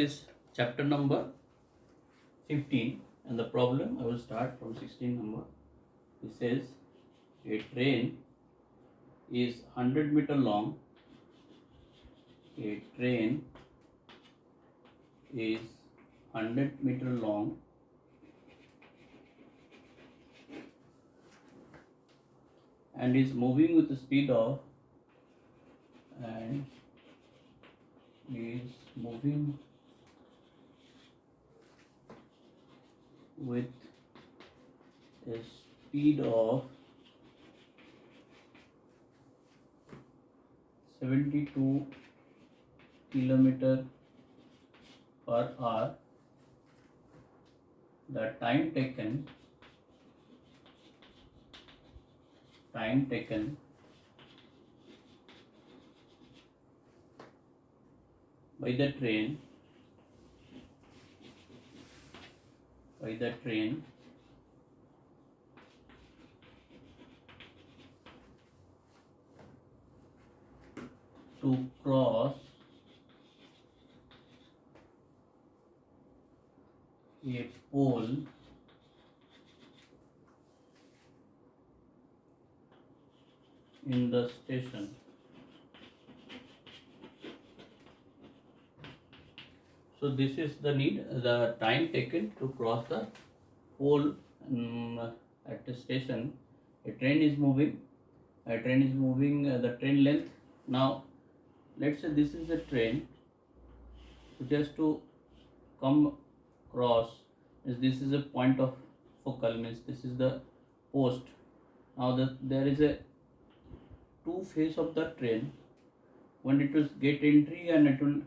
is chapter number 15, and the problem I will start from 16 number. It says a train is 100-meter long. A train is 100-meter long and is moving with the speed of a speed of 72 kilometer per hour. The time taken by the train to cross a pole in the station. So this is the time taken to cross the pole at the station. A train is moving. The train length. Now, let's say this is a train. It has to come across. This is a point of focal. Means this is the post. Now there is a two phase of the train. When it will get entry and it will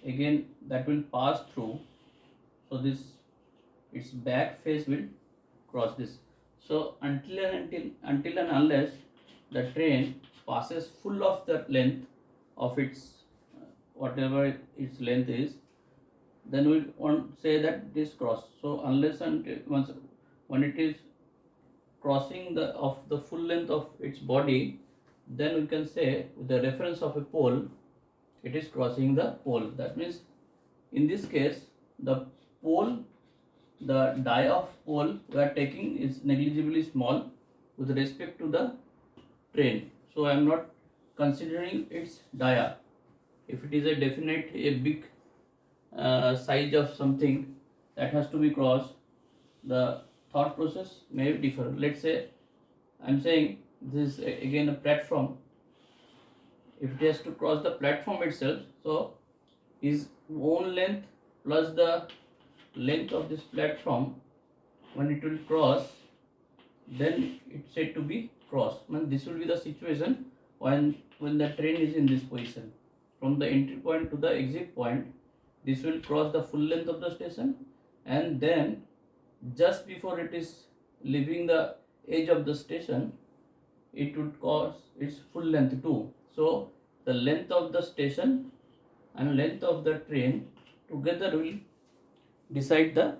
again that will pass through, so its back face will cross this. So until and unless the train passes full of the length of its whatever its length is, then we won't say that this cross. So unless until when it is crossing the full length of its body, then we can say with the reference of a pole, it is crossing the pole. That means in this case the die of pole we are taking is negligibly small with respect to the train. So I am not considering its dia. If it is a big size of something that has to be crossed, the thought process may differ. Let's say I am saying this is again a platform. If it has to cross the platform itself, so his own length plus the length of this platform, when it will cross, then it's said to be cross. And this will be the situation when the train is in this position. From the entry point to the exit point, this will cross the full length of the station, and then just before it is leaving the edge of the station, it would cross its full length too. So the length of the station and length of the train together will decide the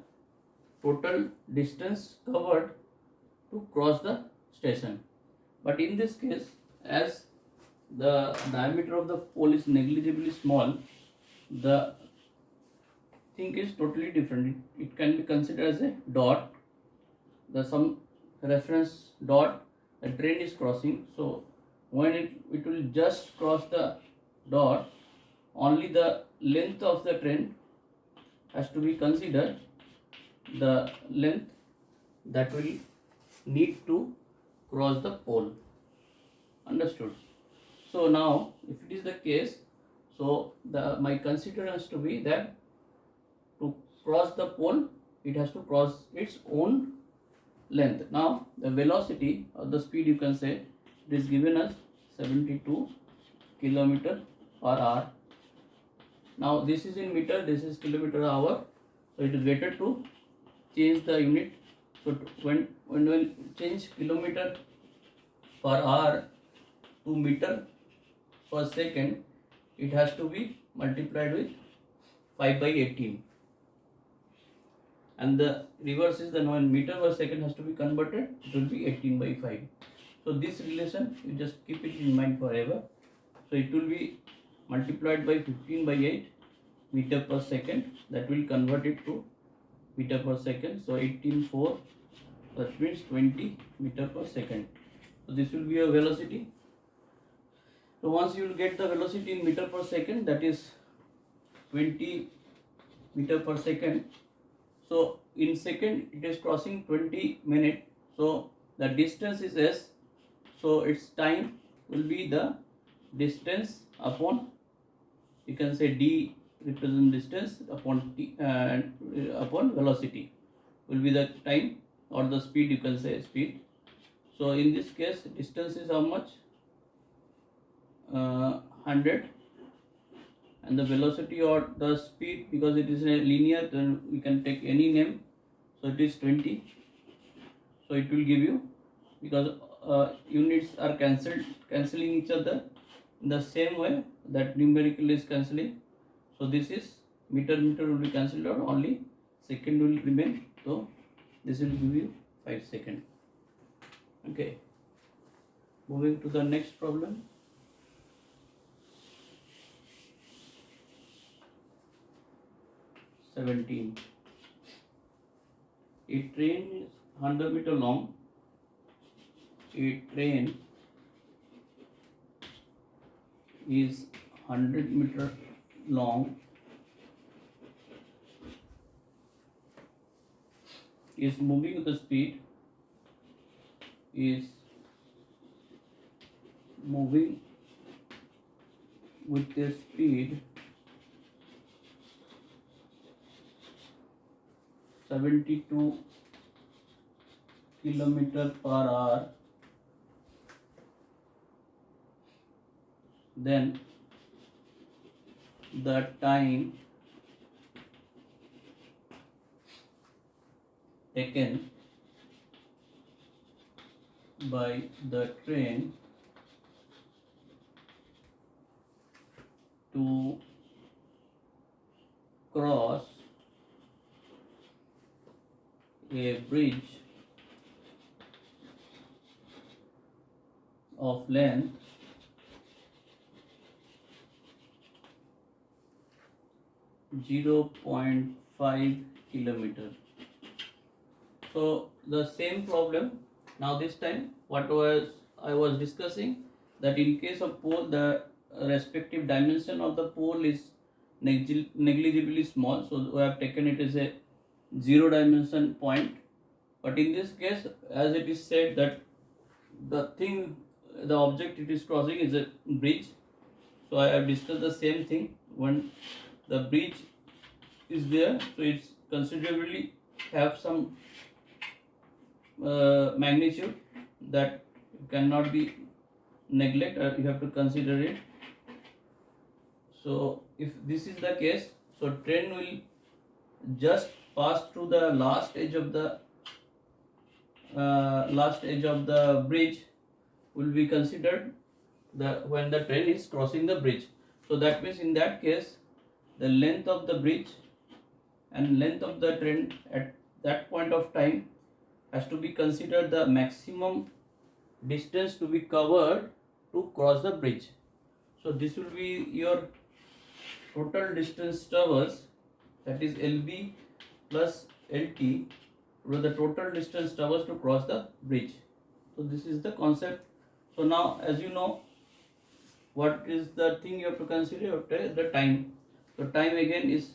total distance covered to cross the station. But in this case, as the diameter of the pole is negligibly small, the thing is totally different. It can be considered as a dot. Some reference dot the train is crossing. So when it will just cross the dot, only the length of the train has to be considered, the length that will need to cross the pole. Understood? So now if it is the case, so my consideration to be that to cross the pole, it has to cross its own length. Now the velocity or the speed, you can say, it is given as 72 kilometer per hour. Now this is in meter, this is kilometer per hour. So it is better to change the unit. So when we change kilometer per hour to meter per second, it has to be multiplied with 5 by 18. And the reverse is the when meter per second has to be converted, it will be 18 by 5. So this relation, you just keep it in mind forever. So it will be multiplied by 15 by 8 meter per second. That will convert it to meter per second. So 18.4, that means 20 meter per second. So this will be a velocity. So once you will get the velocity in meter per second, that is 20 meter per second. So in second it is crossing 20 minute. So the distance is s. So its time will be the distance upon, you can say d represent distance upon t upon velocity will be the time, or the speed, you can say speed. So in this case distance is how much? 100, and the velocity or the speed, because it is a linear, then we can take any name. So it is 20. So it will give you, because units are cancelling each other in the same way that numerical is cancelling. So this is meter will be cancelled out, only second will remain. So this will give you 5 seconds. Okay, moving to the next problem. A train is 100 meter long. A train is 100 meter long, is moving with the speed, is moving with the speed 72 kilometer per hour, then the time taken by the train to cross a bridge of length 0.5 kilometer. So the same problem. Now this time what I was discussing, that in case of pole, the respective dimension of the pole is negligibly small, so we have taken it as a 0 dimension point. But in this case, as it is said that the object it is crossing is a bridge, so I have discussed the same thing. When the bridge is there, so it's considerably have some magnitude that cannot be neglected, you have to consider it. So if this is the case, so train will just pass through the last edge of the bridge will be considered when the train is crossing the bridge. So that means in that case, the length of the bridge and length of the train at that point of time has to be considered the maximum distance to be covered to cross the bridge. So this will be your total distance traversed, that is LB plus LT, with the total distance traversed to cross the bridge. So this is the concept. So now, as you know, what is the thing you have to consider? The time. So time again is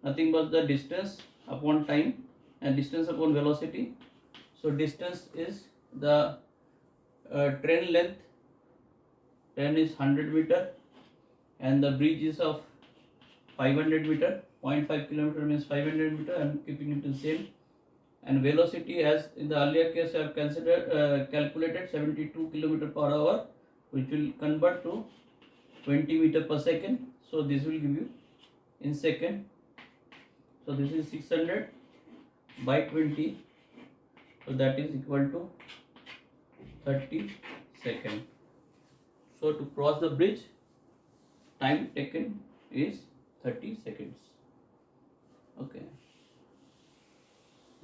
nothing but the distance upon time and distance upon velocity. So distance is the train length. Train is 100 meter and the bridge is of 500 meter. 0.5 kilometer means 500 meter. I am keeping it the same. And velocity, as in the earlier case I have calculated 72 kilometer per hour, which will convert to 20 meter per second. So this will give you in second. So this is 600 by 20. So that is equal to 30 seconds. So to cross the bridge, time taken is 30 seconds. Okay.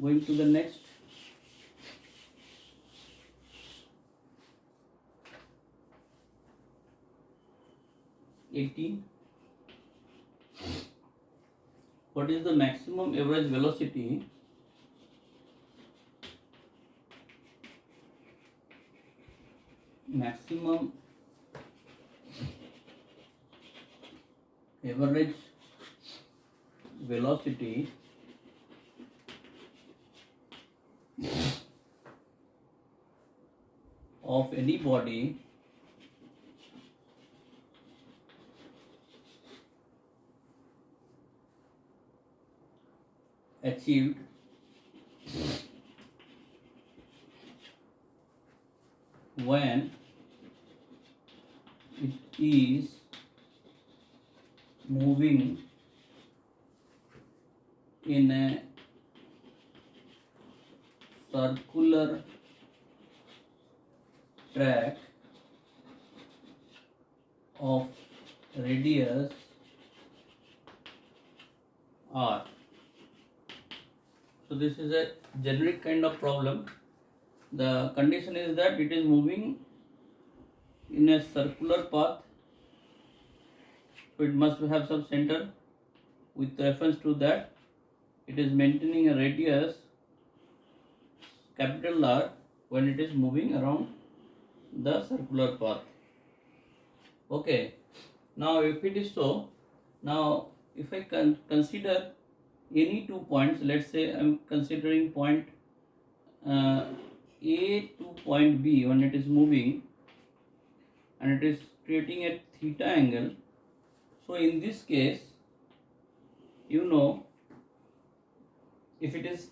Going to the next. what is the maximum average velocity maximum average velocity of any body achieved when it is moving in a circular track of radius r. So this is a generic kind of problem. The condition is that it is moving in a circular path, so it must have some center. With reference to that, it is maintaining a radius capital R when it is moving around the circular path. Okay, now if it is so, now if I can consider any 2 points, let's say I am considering point A to point B when it is moving and it is creating a theta angle. So in this case, you know, if it is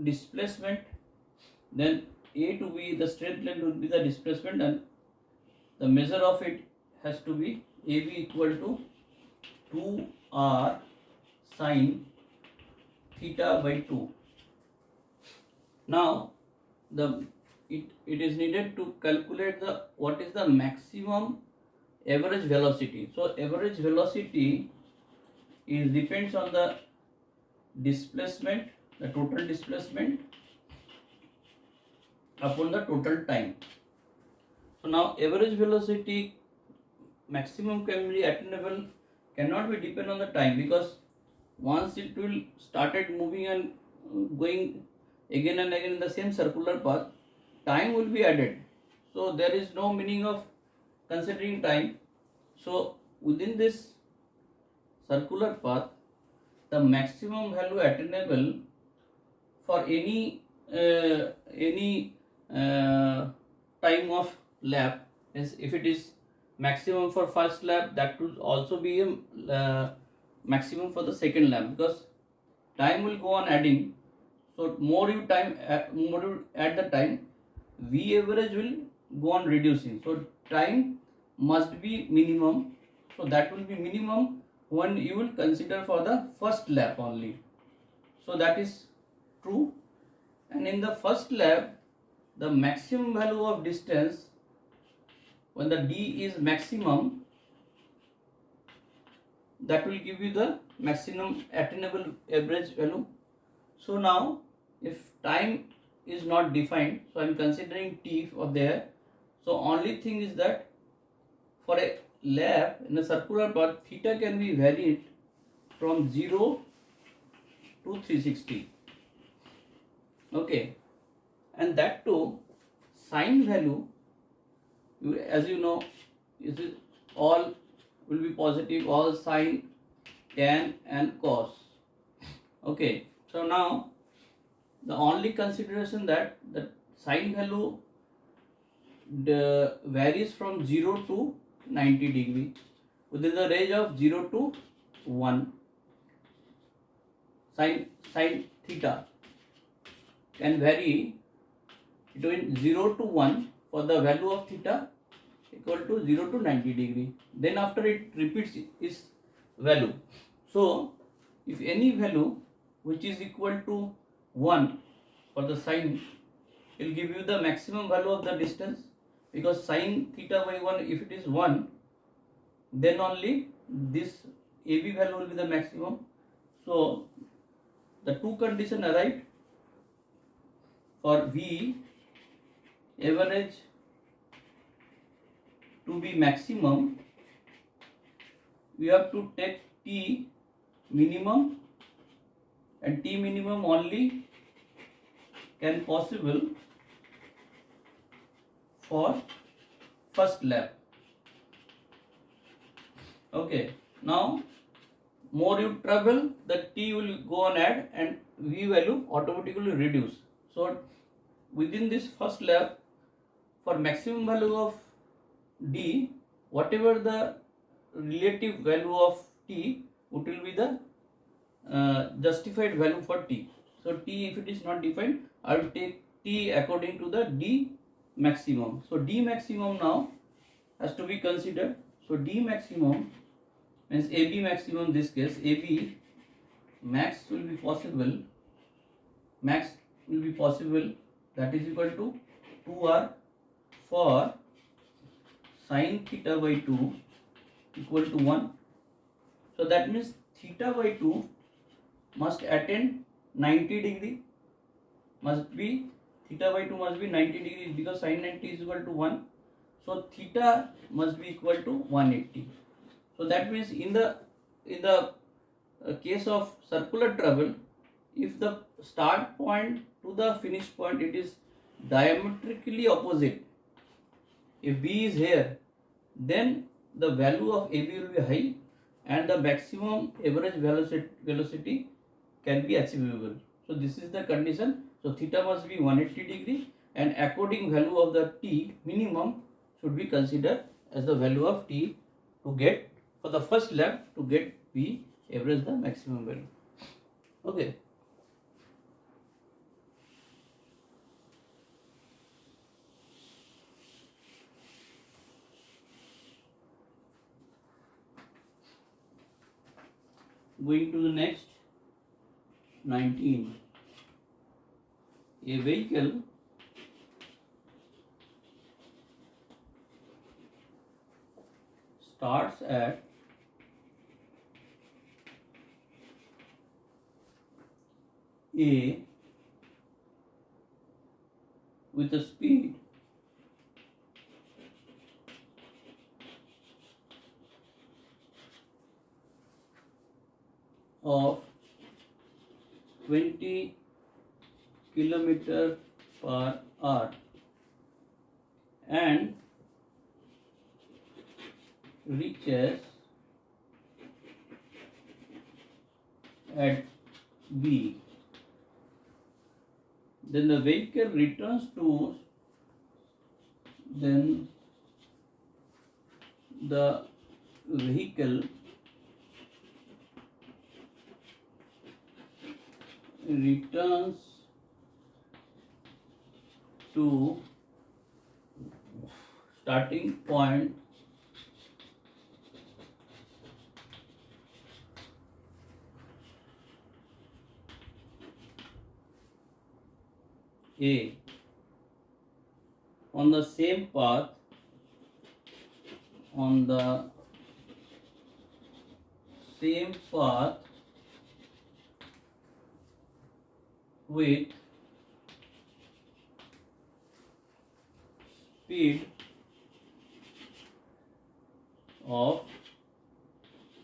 displacement, then A to B, the straight line will be the displacement, and the measure of it has to be AB equal to 2r sine theta by 2. Now it is needed to calculate what is the maximum average velocity. So average velocity depends on the displacement, the total displacement upon the total time. So now average velocity maximum can be attainable cannot be depend on the time, because once it will started moving and going again and again in the same circular path, time will be added. So there is no meaning of considering time. So within this circular path, the maximum value attainable for any time of lap is, if it is maximum for first lap, that will also be a maximum for the second lap, because time will go on adding. So more you add the time, V average will go on reducing. So time must be minimum. So that will be minimum when you will consider for the first lap only. So that is true. And in the first lap, the maximum value of distance, when the D is maximum, that will give you the maximum attainable average value. So now if time is not defined, so I am considering T for there. So only thing is that for a lap in a circular path, theta can be varied from 0 to 360. Okay, and that too, sine value, as you know, is all will be positive, all sine, tan and cos. Okay, so now the only consideration that the sine value varies from 0 to 90 degree within the range of 0 to 1. Sine theta can vary between 0 to 1 for the value of theta equal to 0 to 90 degree. Then after it repeats its value. So if any value which is equal to 1 for the sine, will give you the maximum value of the distance, because sine theta by 1, if it is 1, then only this AB value will be the maximum. So the two conditions are right. For V average to be maximum, we have to take T minimum, and T minimum only can possible for first lap. Okay, now more you travel, the T will go on add and V value automatically reduce. So within this first lap, for maximum value of D, whatever the relative value of T, it will be the justified value for T. So T, if it is not defined, I will take T according to the D maximum. So D maximum now has to be considered. So D maximum means AB maximum, in this case AB max will be possible, that is equal to 2R for sin theta by 2 equal to 1. So that means theta by 2 must attain 90 degree, theta by 2 must be 90 degrees, because sin 90 is equal to 1. So theta must be equal to 180. So that means in the case of circular travel, if the start point to the finish point it is diametrically opposite, if B is here, then the value of AB will be high and the maximum average velocity can be achievable. So this is the condition. So theta must be 180 degree, and according value of the T minimum should be considered as the value of T to get for the first lap, to get V average the maximum value. Okay. Going to the next, 19. A vehicle starts at A with a speed of 20 kilometer per hour and reaches at B. Then the vehicle returns to starting point A on the same path with speed of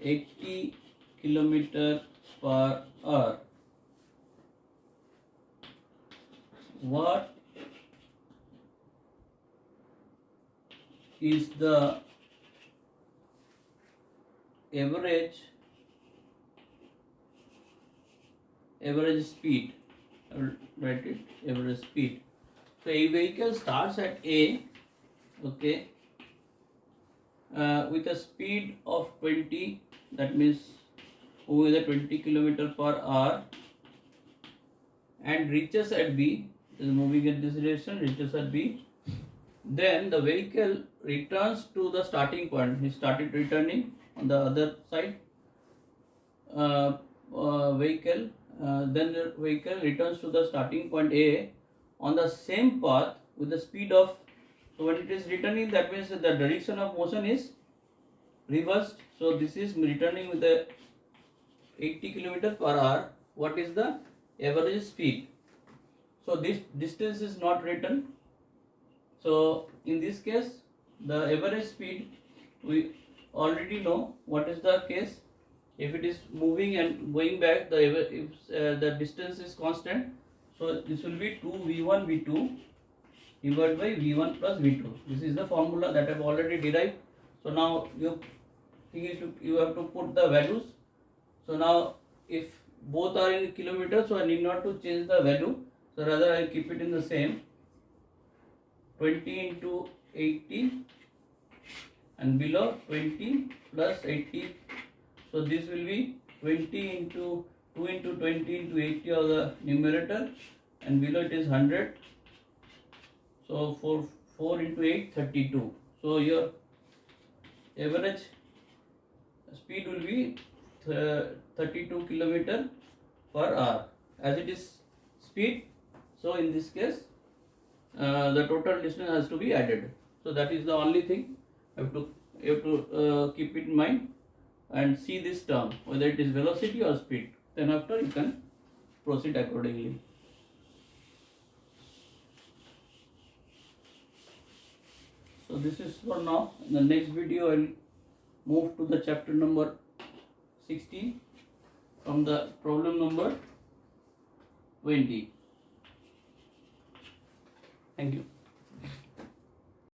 80 kilometer per hour. What is the average speed? I will write it, average speed. So a vehicle starts at A, okay, with a speed of 20, that means with a 20 kilometer per hour, and reaches at B, is moving in this direction, reaches at B. Then the vehicle returns to the starting point. He started returning on the other side. Then the vehicle returns to the starting point A on the same path with the speed of, so when it is returning, that means the direction of motion is reversed. So this is returning with the 80 km per hour. What is the average speed? So this distance is not written. So in this case, the average speed, we already know what is the case. If it is moving and going back, the distance is constant, so this will be 2v1 v2 divided by v1 plus v2. This is the formula that I have already derived. So now your thing is you have to put the values. So now if both are in kilometers, so I need not to change the value, so rather I keep it in the same. 20 into 80 and below 20 plus 80, so this will be 20 into 2 into 20 into 80 of the numerator, and below it is 100. So for 4 into 8, 32. So your average speed will be 32 kilometer per hour, as it is speed. So in this case the total distance has to be added. So that is the only thing you have to keep it in mind and see this term, whether it is velocity or speed. Then after you can proceed accordingly. So this is for now. In the next video I will move to the chapter number 60 from the problem number 20. Thank you.